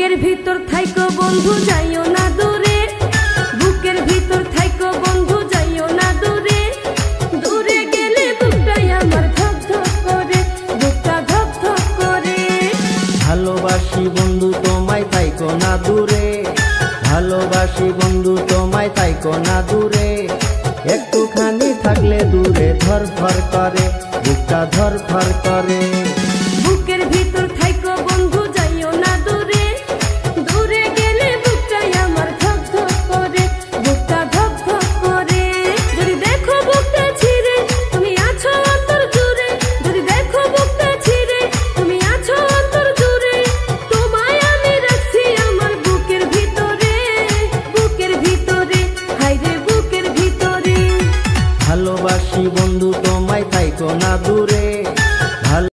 বুকের ভিতর থাইকো বন্ধু যাইও না দূরে, বুকের ভিতর থাইকো বন্ধু যাইও না দূরে। দূরে গেলে বুকটাই আমার ধক ধক করে, বুকটা ধক ধক করে। ভালোবাসি বন্ধু তোমায় থাইকো না দূরে, ভালোবাসি বন্ধু তোমায় থাইকো না দূরে। একটুখানি থাকলে দূরে ধর ধর করে, বুকটা ধর ধর করে। বুকের ভিতর